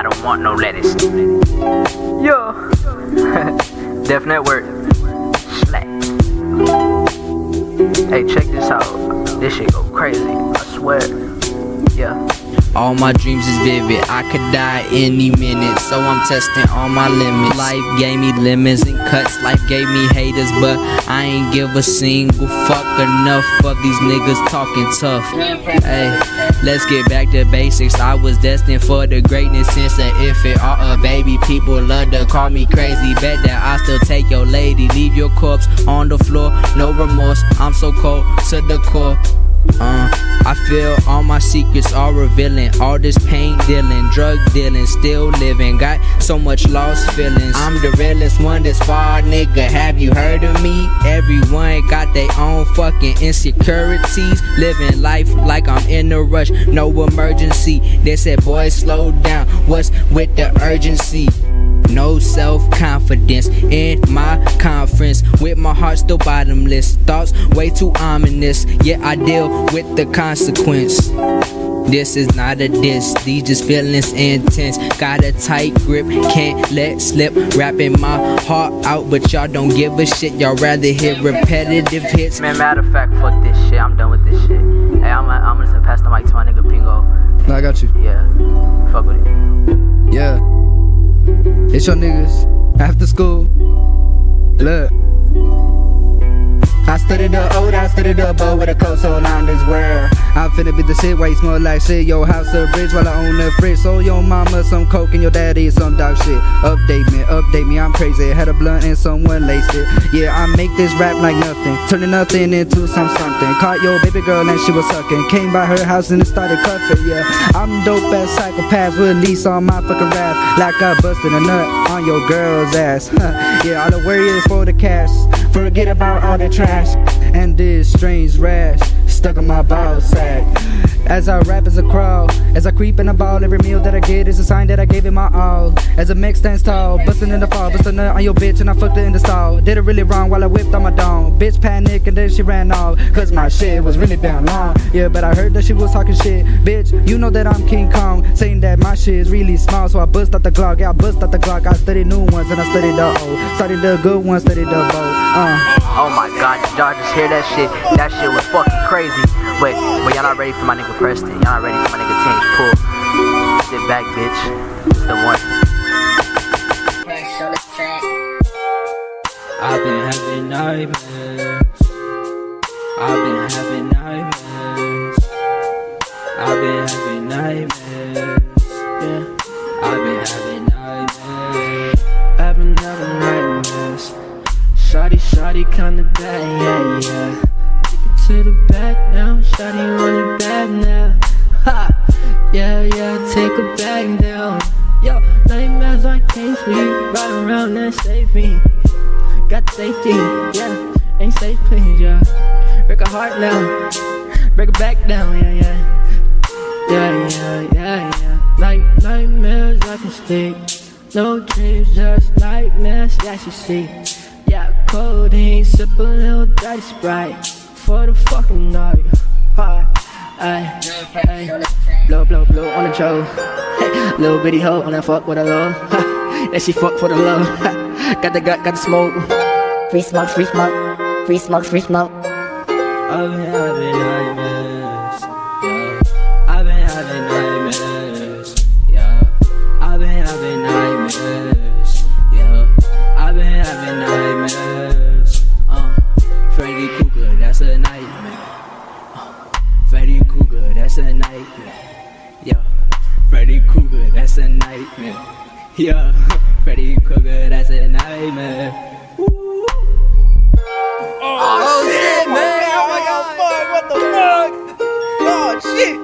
I don't want no lettuce. Yo. Def Network. Slack. Hey, check this out. This shit go crazy, I swear. Yeah. All my dreams is vivid, I could die any minute, so I'm testing all my limits. Life gave me lemons and cuts, life gave me haters, but I ain't give a single fuck enough of these niggas talking tough. Hey, let's get back to basics. I was destined for the greatness since an infant or a baby. People love to call me crazy, bet that I still take your lady. Leave your corpse on the floor, no remorse, I'm so cold to the core. I feel all my secrets are revealing. All this pain dealing, drug dealing, still living. Got so much lost feelings. I'm the realest one this far, nigga. Have you heard of me? Everyone got their own fucking insecurities. Living life like I'm in a rush, no emergency. They said, boy, slow down. What's with the urgency? No self-confidence in my conference, with my heart still bottomless, thoughts way too ominous, yet I deal with the consequence. This is not a diss, these just feelings intense. Got a tight grip, can't let slip, rapping my heart out, but y'all don't give a shit, y'all rather hear repetitive hits. Man, matter of fact, fuck this shit, I'm done with this shit. Hey, I'm gonna pass the mic to my nigga Pingo. No, I got you. Yeah, fuck with it. Yeah. It's your niggas after school. Look, I studied the old, I studied the bow with a coat so long this world. I'm finna be the shit while you smell like shit. Your house a bridge while I own the fridge. So your mama some coke and your daddy some dog shit. Update me, I'm crazy. Had a blunt and someone laced it. Yeah, I make this rap like nothing, turning nothing into something. Caught your baby girl and she was sucking. Came by her house and it started cuffing. Yeah, I'm dope as psychopaths with lease on my fucking rap. Like I busted a nut on your girl's ass. Yeah, all the worry is for the cash. Forget about all the trash and this strange rash stuck on my ball sack. As I rap as a crowd, as I creep in a ball, every meal that I get is a sign that I gave it my all. As a mix stands tall, bustin' in the fall, bust a nut on your bitch and I fucked her in the stall. Did it really wrong while I whipped on my dome. Bitch panic and then she ran off, cause my shit was really down long. Yeah, but I heard that she was talking shit. Bitch, you know that I'm King Kong, saying that my shit is really small. So I bust out the Glock, yeah, I bust out the Glock. I studied new ones and I studied the old. Studied the good ones, studied the bold. Oh my god, did y'all just hear that shit? That shit was fucking crazy. Wait, y'all not ready for my nigga Preston. Y'all not ready for my nigga teenagepool. Sit back, bitch. It's the one. I've been having nightmares. I've been having nightmares. I've been having nightmares. Yeah, I've been having nightmares. I've been having nightmares. Shawty kinda bad, yeah. Take it to the back now, shawty want it bad now. Ha, yeah, take it back down. Yo, nightmares I can't sleep, ride around and save me. Got safety, yeah, ain't safe please, yeah. Break a heart now, break it back down, yeah. Like nightmares I can sleep, no dreams, just nightmares, yeah, she see. Yeah, codeine, sip a little dirty Sprite for the fucking night. Ay, blow on the Joe. Hey, little bitty hoe on that fuck with a low. That she fuck for the low. Got the smoke. Free smoke, free smoke, free smoke, free smoke. I've been having nightmares. Yeah, I've been having nightmares. Yeah, I've been having nightmares. Yeah, I've been having nightmares. Freddy Krueger, that's a nightmare. Freddy Krueger, that's a nightmare. Yeah, Freddy Krueger, that's a nightmare. Yeah, Freddy Krueger, that's a nightmare. Oh shit, man! Oh my god, fuck! What the fuck? Oh shit!